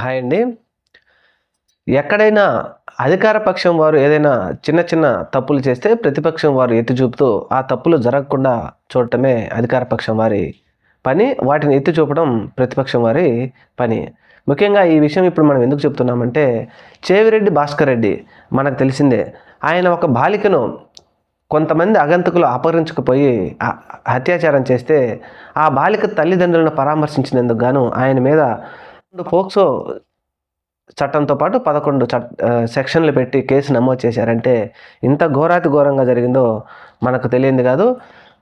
Hi అండి. ఎక్కడైనా అధికార పక్షం వారు ఏదైనా చిన్న చిన్న తప్పులు చేస్తే ప్రతిపక్షం వారు ఎత్తి చూపుతూ ఆ తప్పులు జరగకుండా చూడటమే అధికార పక్షం వారి పని. వాటిని ఎత్తి చూపడం ప్రతిపక్షం వారి పని. ముఖ్యంగా ఈ విషయం ఇప్పుడు మనం ఎందుకు చెప్తున్నామంటే, చేవిరెడ్డి భాస్కర్ రెడ్డి మనకు తెలిసిందే. ఆయన ఒక బాలికను కొంతమంది అగంతకులు అపహరించుకుపోయి అత్యాచారం చేస్తే ఆ బాలిక తల్లిదండ్రులను పరామర్శించినందుకు గాను ఆయన మీద పోక్సో చట్టంతో పాటు 11 సెక్షన్లు పెట్టి కేసు నమోదు చేశారంటే ఇంత ఘోరాతి ఘోరంగా జరిగిందో మనకు తెలియంది కాదు.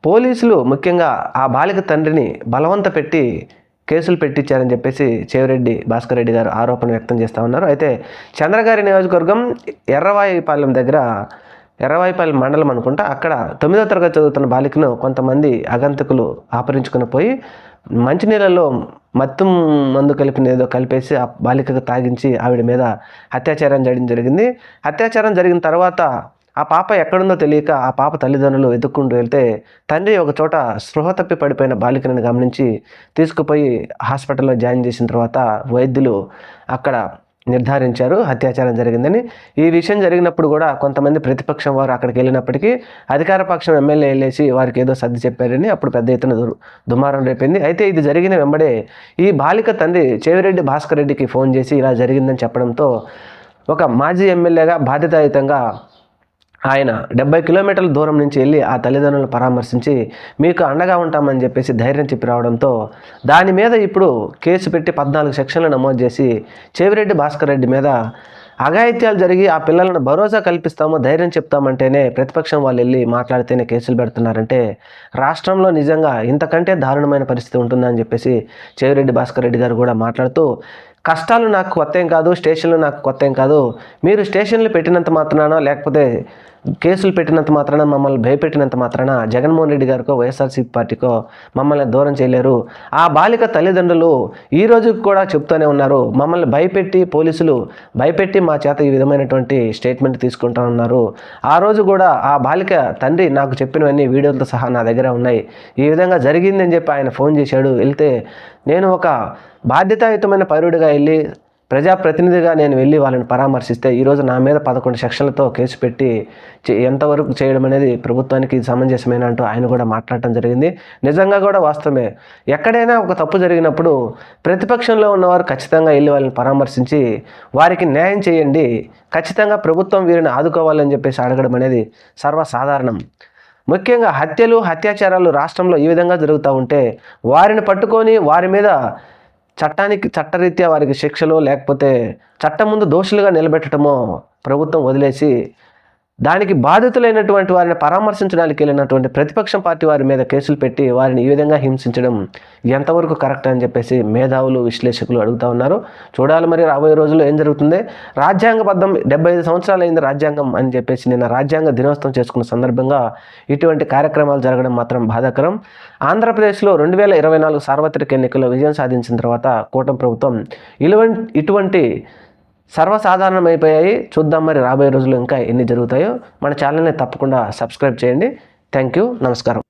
పోలీసులు ముఖ్యంగా ఆ బాలిక తండ్రిని బలవంత పెట్టి కేసులు పెట్టించారని చెప్పేసి చేవిరెడ్డి భాస్కర్ రెడ్డి గారు ఆరోపణ వ్యక్తం చేస్తూ ఉన్నారు. అయితే చంద్రగారి నియోజకవర్గం ఎర్రవాయిపాలెం మండలం అనుకుంటా, అక్కడ 9వ తరగతి చదువుతున్న బాలికను కొంతమంది అగంతకులు అపహరించుకుని పోయి మంచినీళ్ళలో మత్తు మందు కలిపేసి ఆ బాలికకు తాగించి ఆవిడ మీద అత్యాచారం చేయడం జరిగింది. అత్యాచారం జరిగిన తర్వాత ఆ పాప ఎక్కడుందో తెలియక ఆ పాప తల్లిదండ్రులు వెతుక్కుంటూ వెళ్తే తండ్రి ఒక చోట స్పృహ తప్పి పడిపోయిన బాలికను గమనించి తీసుకుపోయి హాస్పిటల్లో జాయిన్ చేసిన తర్వాత వైద్యులు అక్కడ నిర్ధారించారు అత్యాచారం జరిగిందని. ఈ విషయం జరిగినప్పుడు కూడా కొంతమంది ప్రతిపక్షం వారు అక్కడికి వెళ్ళినప్పటికీ అధికార పక్షం ఎమ్మెల్యే వెళ్ళేసి వారికి ఏదో సర్ది చెప్పారని అప్పుడు పెద్ద ఎత్తున దుమారం రేపింది. అయితే ఇది జరిగిన వెంబడే ఈ బాలిక తండ్రి చేవిరెడ్డి భాస్కర్ రెడ్డికి ఫోన్ చేసి ఇలా జరిగిందని చెప్పడంతో ఒక మాజీ ఎమ్మెల్యేగా బాధ్యతాయుతంగా ఆయన 70 కిలోమీటర్ల దూరం నుంచి వెళ్ళి ఆ తల్లిదండ్రులను పరామర్శించి మీకు అండగా ఉంటామని చెప్పేసి ధైర్యం చెప్పి రావడంతో దాని మీద ఇప్పుడు కేసు పెట్టి 14 సెక్షన్లు నమోదు చేసి చేవిరెడ్డి భాస్కర్ రెడ్డి మీద అఘాయిత్యాలు జరిగి ఆ పిల్లలను భరోసా కల్పిస్తామో ధైర్యం చెప్తామంటేనే ప్రతిపక్షం వాళ్ళు వెళ్ళి మాట్లాడితేనే కేసులు పెడుతున్నారంటే రాష్ట్రంలో నిజంగా ఇంతకంటే దారుణమైన పరిస్థితి ఉంటుందని చెప్పేసి చేవిరెడ్డి భాస్కర్ రెడ్డి గారు కూడా మాట్లాడుతూ, కష్టాలు నాకు కొత్త ఏం కాదు, స్టేషన్లు నాకు కొత్త ఏం కాదు, మీరు స్టేషన్లు పెట్టినంత మాత్రాన లేకపోతే కేసులు పెట్టినంత మాత్రాన మమ్మల్ని భయపెట్టినంత మాత్రాన జగన్మోహన్ రెడ్డి గారికో వైఎస్ఆర్సీపీ పార్టీకో మమ్మల్ని దూరం చేయలేరు. ఆ బాలిక తల్లిదండ్రులు ఈ రోజుకి కూడా చెప్తూనే ఉన్నారు, మమ్మల్ని పోలీసులు భయపెట్టి మా చేత ఈ విధమైనటువంటి స్టేట్మెంట్ తీసుకుంటా ఉన్నారు. ఆ రోజు కూడా ఆ బాలిక తండ్రి నాకు చెప్పినవన్నీ వీడియోలతో సహా నా దగ్గర ఉన్నాయి, ఈ విధంగా జరిగిందని చెప్పి ఆయన ఫోన్ చేశాడు. వెళ్తే నేను ఒక బాధ్యతాయుతమైన పౌరుడిగా వెళ్ళి ప్రజాప్రతినిధిగా నేను వెళ్ళి వాళ్ళని పరామర్శిస్తే ఈరోజు నా మీద 11 సెక్షన్లతో కేసు పెట్టి ఎంతవరకు చేయడం అనేది ప్రభుత్వానికి సమంజసమైన అంటూ ఆయన కూడా మాట్లాడటం జరిగింది. నిజంగా కూడా వాస్తవమే. ఎక్కడైనా ఒక తప్పు జరిగినప్పుడు ప్రతిపక్షంలో ఉన్నవారు ఖచ్చితంగా వెళ్ళి వాళ్ళని పరామర్శించి వారికి న్యాయం చేయండి, ఖచ్చితంగా ప్రభుత్వం వీరిని ఆదుకోవాలని చెప్పేసి అడగడం అనేది సర్వసాధారణం. ముఖ్యంగా హత్యలు అత్యాచారాలు రాష్ట్రంలో ఈ విధంగా జరుగుతూ ఉంటే వారిని పట్టుకొని వారి మీద చట్టరీత్యా వారికి శిక్షలు లేకపోతే చట్టం ముందు దోషులుగా నిలబెట్టడమో ప్రభుత్వం వదిలేసి దానికి బాధితులైనటువంటి వారిని పరామర్శించడానికి వెళ్ళినటువంటి ప్రతిపక్షం పార్టీ వారి మీద కేసులు పెట్టి వారిని ఈ విధంగా హింసించడం ఎంతవరకు కరెక్ట్ అని చెప్పేసి మేధావులు విశ్లేషకులు అడుగుతూ ఉన్నారు. చూడాలి మరి రాబోయే రోజుల్లో ఏం జరుగుతుంది. రాజ్యాంగబద్ధం 75 సంవత్సరాలు అయింది రాజ్యాంగం అని చెప్పేసి నిన్న రాజ్యాంగ దినోత్సవం చేసుకున్న సందర్భంగా ఇటువంటి కార్యక్రమాలు జరగడం మాత్రం బాధాకరం. ఆంధ్రప్రదేశ్లో 2024 సార్వత్రిక ఎన్నికల్లో విజయం సాధించిన తర్వాత కూటమి ప్రభుత్వం ఇటువంటి సర్వసాధారణమైపోయాయి. చూద్దాం మరి రాబోయే రోజుల్లో ఇంకా ఎన్ని జరుగుతాయో. మన ఛానల్ని తప్పకుండా సబ్స్క్రైబ్ చేయండి. Thank you. నమస్కారం.